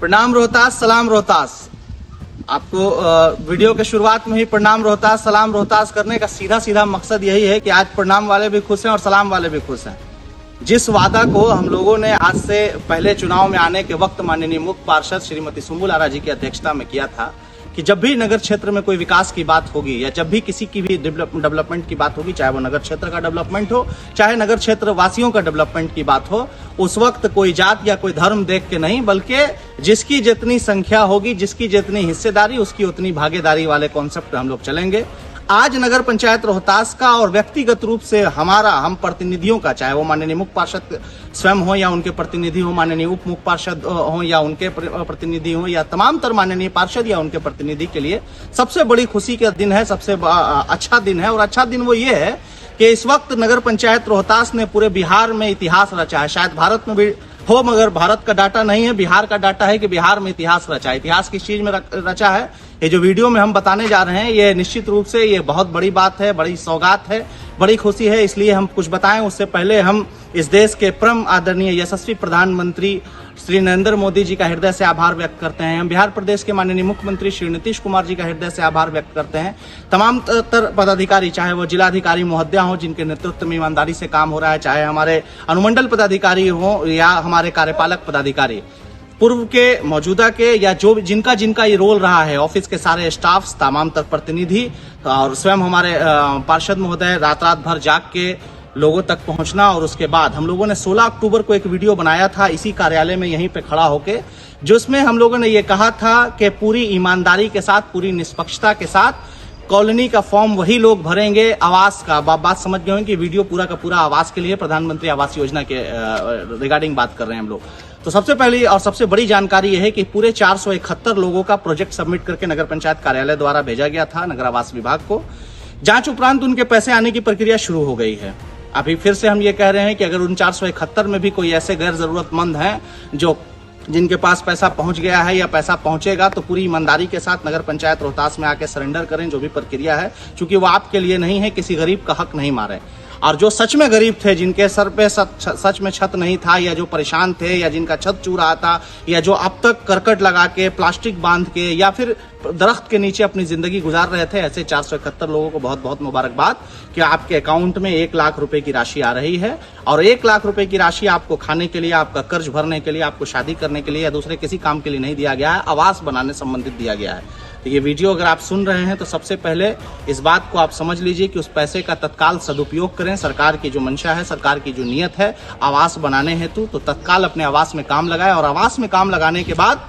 प्रणाम रोहतास, सलाम रोहतास। आपको वीडियो के शुरुआत में ही प्रणाम रोहतास, सलाम रोहतास करने का सीधा सीधा मकसद यही है कि आज प्रणाम वाले भी खुश हैं और सलाम वाले भी खुश हैं। जिस वादा को हम लोगों ने आज से पहले चुनाव में आने के वक्त माननीय मुख्य पार्षद श्रीमती सुम्बुल आरा जी की अध्यक्षता में किया था कि जब भी नगर क्षेत्र में कोई विकास की बात होगी या जब भी किसी की भी डेवलपमेंट की बात होगी, चाहे वो नगर क्षेत्र का डेवलपमेंट हो, चाहे नगर क्षेत्र वासियों का डेवलपमेंट की बात हो, उस वक्त कोई जात या कोई धर्म देख के नहीं, बल्कि जिसकी जितनी संख्या होगी, जिसकी जितनी हिस्सेदारी, उसकी उतनी भागीदारी वाले कॉन्सेप्ट हम लोग चलेंगे। आज नगर पंचायत रोहतास का और व्यक्तिगत रूप से हम प्रतिनिधियों का, चाहे वो माननीय मुख्य पार्षद स्वयं हो या उनके प्रतिनिधि हो, माननीय उप मुख्य पार्षद हो या उनके प्रतिनिधि हो, या तमाम तर माननीय पार्षद या उनके प्रतिनिधि के लिए सबसे बड़ी खुशी का दिन है, सबसे अच्छा दिन है। और अच्छा दिन वो ये है कि इस वक्त नगर पंचायत रोहतास ने पूरे बिहार में इतिहास रचा है। शायद भारत में भी हो, मगर भारत का डाटा नहीं है, बिहार का डाटा है कि बिहार में इतिहास रचा है। इतिहास किस चीज में रचा है, ये जो वीडियो में हम बताने जा रहे हैं, ये निश्चित रूप से ये बहुत बड़ी बात है, बड़ी सौगात है, बड़ी खुशी है। इसलिए हम कुछ बताएं उससे पहले हम इस देश के परम आदरणीय यशस्वी प्रधानमंत्री श्री नरेंद्र मोदी जी का हृदय से आभार व्यक्त करते हैं। हम बिहार प्रदेश के माननीय मुख्यमंत्री श्री नीतीश कुमार जी का हृदय से आभार व्यक्त करते हैं। तमाम तर पदाधिकारी, चाहे वो जिलाधिकारी महोदया हो जिनके नेतृत्व में ईमानदारी से काम हो रहा है, चाहे हमारे अनुमंडल पदाधिकारी हो या हमारे कार्यपालक पदाधिकारी, पूर्व के, मौजूदा के, या जो जिनका ये रोल रहा है, ऑफिस के सारे स्टाफ, तमाम तक प्रतिनिधि और स्वयं हमारे पार्षद महोदय रात भर जाग के लोगों तक पहुंचना। और उसके बाद हम लोगों ने 16 अक्टूबर को एक वीडियो बनाया था इसी कार्यालय में यहीं पे खड़ा होके, जिसमें हम लोगों ने ये कहा था कि पूरी ईमानदारी के साथ, पूरी निष्पक्षता के साथ कॉलोनी का फॉर्म वही लोग भरेंगे। आवास का बात समझ गए कि वीडियो पूरा का पूरा आवास के लिए, प्रधानमंत्री आवास योजना के रिगार्डिंग बात कर रहे हैं हम लोग। तो सबसे पहली और सबसे बड़ी जानकारी यह है कि पूरे 471 लोगों का प्रोजेक्ट सबमिट करके नगर पंचायत कार्यालय द्वारा भेजा गया था नगर आवास विभाग को। जांच उपरांत उनके पैसे आने की प्रक्रिया शुरू हो गई है। अभी फिर से हम ये कह रहे हैं कि अगर उन 471 में भी कोई ऐसे गैर जरूरतमंद हैं जिनके पास पैसा पहुंच गया है या पैसा पहुंचेगा, तो पूरी ईमानदारी के साथ नगर पंचायत रोहतास में आके सरेंडर करें जो भी प्रक्रिया है, क्योंकि वो आपके लिए नहीं है, किसी गरीब का हक नहीं मारे। और जो सच में गरीब थे, जिनके सर पे सच में छत नहीं था, या जो परेशान थे, या जिनका छत चू रहा था, या जो अब तक करकट लगा के, प्लास्टिक बांध के या फिर दरख्त के नीचे अपनी जिंदगी गुजार रहे थे, ऐसे 471 लोगों को बहुत बहुत मुबारकबाद कि आपके अकाउंट में 1 लाख रुपए की राशि आ रही है। और 1 लाख रुपए की राशि आपको खाने के लिए, आपका कर्ज भरने के लिए, आपको शादी करने के लिए या दूसरे किसी काम के लिए नहीं दिया गया है, आवास बनाने संबंधित दिया गया है। तो ये वीडियो अगर आप सुन रहे हैं तो सबसे पहले इस बात को आप समझ लीजिए कि उस पैसे का तत्काल सदुपयोग करें। सरकार की जो मंशा है, सरकार की जो नियत है आवास बनाने हेतु, तो तत्काल अपने आवास में काम लगाएं। और आवास में काम लगाने के बाद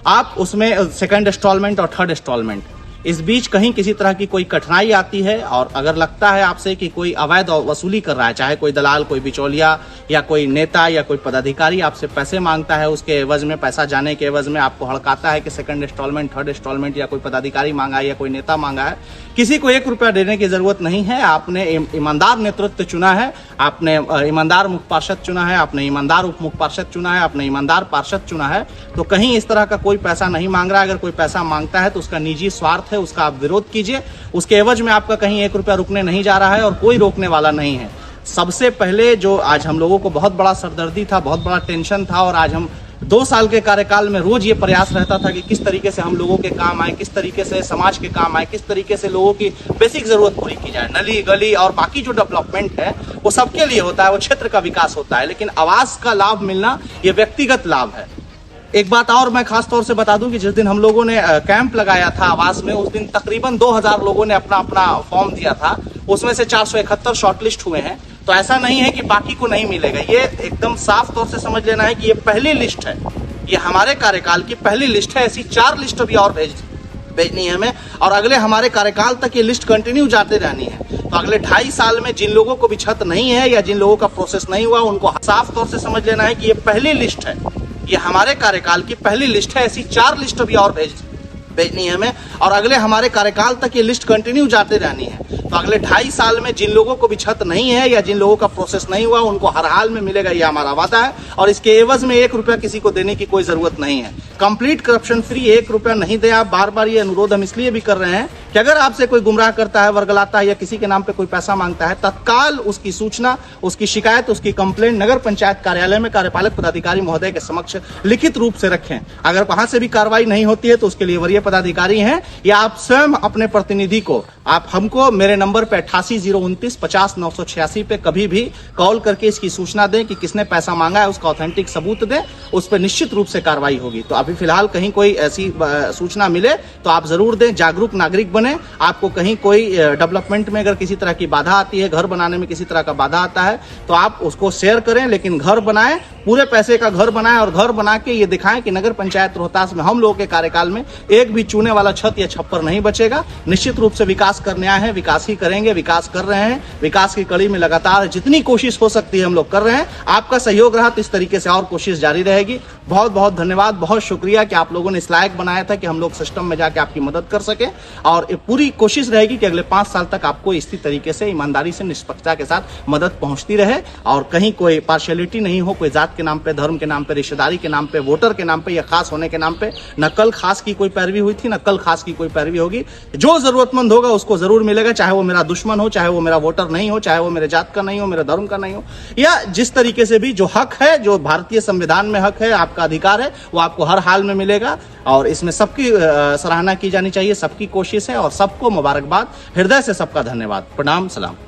आप उसमें सेकंड इंस्टॉलमेंट और थर्ड इंस्टॉलमेंट, इस बीच कहीं किसी तरह की कोई कठिनाई आती है और अगर लगता है आपसे कि कोई अवैध वसूली कर रहा है, चाहे कोई दलाल, कोई बिचौलिया या कोई नेता या कोई पदाधिकारी आपसे पैसे मांगता है, उसके एवज में, पैसा जाने के एवज में आपको हड़काता है कि सेकंड इंस्टॉलमेंट, थर्ड इंस्टॉलमेंट, या कोई पदाधिकारी मांगा है या कोई नेता मांगा है, किसी को 1 रुपया देने की जरूरत नहीं है। आपने ईमानदार नेतृत्व चुना है, आपने ईमानदार मुख्य पार्षद चुना है, आपने ईमानदार उप मुख्य पार्षद चुना है, आपने ईमानदार पार्षद चुना है, तो कहीं इस तरह का कोई पैसा नहीं मांग रहा है। अगर कोई पैसा मांगता है तो उसका निजी स्वार्थ है, उसका आप विरोध कीजिए। उसके एवज में आपका कहीं 1 रुपया रुकने नहीं जा रहा है और कोई रोकने वाला नहीं है। सबसे पहले जो आज हम लोगों को बहुत बड़ा सरदर्दी था, बहुत बड़ा टेंशन था, और आज हम 2 साल के कार्यकाल में रोज ये प्रयास रहता था कि किस तरीके से हम लोगों के काम आए, किस तरीके से समाज के काम आए, किस तरीके से लोगों की बेसिक जरूरत पूरी की जाए। नली गली और बाकी जो डेवलपमेंट है वो सबके लिए होता है, वो क्षेत्र का विकास होता है, लेकिन आवास का लाभ मिलना ये व्यक्तिगत लाभ है। एक बात और मैं खास तौर से बता दूं कि जिस दिन हम लोगों ने कैंप लगाया था आवास में, उस दिन तकरीबन 2000 लोगों ने अपना अपना फॉर्म दिया था। उसमें से 471 शॉर्टलिस्ट हुए हैं। तो ऐसा नहीं है कि बाकी को नहीं मिलेगा, ये एकदम साफ तौर से समझ लेना है कि ये पहली लिस्ट है, ये हमारे कार्यकाल की पहली लिस्ट है। ऐसी 4 लिस्ट अभी और भेजनी है हमें, और अगले हमारे कार्यकाल तक ये लिस्ट कंटिन्यू जाते रहनी है। तो अगले 2.5 साल में जिन लोगों को भी छत नहीं है या जिन लोगों का प्रोसेस नहीं हुआ, उनको साफ तौर से समझ लेना है कि ये पहली लिस्ट है, ये हमारे कार्यकाल की पहली लिस्ट है। ऐसी 4 लिस्ट अभी और भेजनी है हमें, और अगले हमारे कार्यकाल तक ये लिस्ट कंटिन्यू जाते रहनी है। तो अगले 2.5 साल में जिन लोगों को भी छत नहीं है या जिन लोगों का प्रोसेस नहीं हुआ उनको हर हाल में मिलेगा, ये हमारा वादा है। और इसके एवज में 1 रुपया किसी को देने की कोई जरूरत नहीं है। कंप्लीट करप्शन फ्री 1 रुपया नहीं दे आप। बार बार ये अनुरोध हम इसलिए भी कर रहे हैं कि अगर आपसे कोई गुमराह करता है, वर्गलाता है या किसी के नाम पे कोई पैसा मांगता है, तत्काल उसकी सूचना, उसकी शिकायत, उसकी कंप्लेंट नगर पंचायत कार्यालय में कार्यपालक पदाधिकारी महोदय के समक्ष लिखित रूप से रखें। अगर वहां से भी कार्रवाई नहीं होती है तो उसके लिए वरीय पदाधिकारी हैं या आप स्वयं अपने प्रतिनिधि को, आप हमको मेरे नंबर पे 88 029 50 986 पे कभी भी कॉल करके इसकी सूचना दें कि किसने पैसा मांगा है, उसका ऑथेंटिक सबूत दें, उस पर निश्चित रूप से कार्रवाई होगी। तो अभी फिलहाल कहीं कोई ऐसी सूचना मिले तो आप जरूर दें, जागरूक नागरिक बने। आपको कहीं कोई डेवलपमेंट में अगर किसी तरह की बाधा आती है, घर बनाने में किसी तरह का बाधा आता है तो आप उसको शेयर करें, लेकिन घर बनाएं, पूरे पैसे का घर बनाएं और घर बना के ये दिखाएं कि नगर पंचायत रोहतास में हम लोगों के कार्यकाल में एक भी चूने वाला छत या छप्पर नहीं बचेगा। निश्चित रूप से विकास करने आए हैं, विकास ही करेंगे, विकास कर रहे हैं। विकास की कड़ी में लगातार जितनी कोशिश हो सकती है हम लोग कर रहे हैं। आपका सहयोग रहा तो इस तरीके से और कोशिश जारी रहेगी। बहुत बहुत धन्यवाद, बहुत शुक्रिया कि आप लोगों ने इस लायक बनाया था कि हम लोग सिस्टम में जाके आपकी मदद कर सके। और पूरी कोशिश रहेगी कि अगले 5 साल तक आपको इसी तरीके से ईमानदारी से, निष्पक्षता के साथ मदद पहुंचती रहे और कहीं कोई पार्शियलिटी नहीं हो, कोई जात के नाम पे, धर्म के नाम पे, रिश्तेदारी के नाम पे, वोटर के नाम पे या खास होने के नाम पे। न कल खास की कोई पैरवी हुई थी, न कल खास की कोई पैरवी होगी। जो जरूरतमंद होगा उसको जरूर मिलेगा, चाहे वो मेरा दुश्मन हो, चाहे वो मेरा वोटर नहीं हो, चाहे वो मेरे जात का नहीं हो, मेरे धर्म का नहीं हो, या जिस तरीके से भी जो हक है, जो भारतीय संविधान में हक है, आपका अधिकार है, वो आपको हर हाल में मिलेगा। और इसमें सबकी सराहना की जानी चाहिए, सबकी कोशिश है और सबको मुबारकबाद, हृदय से सबका धन्यवाद। प्रणाम, सलाम।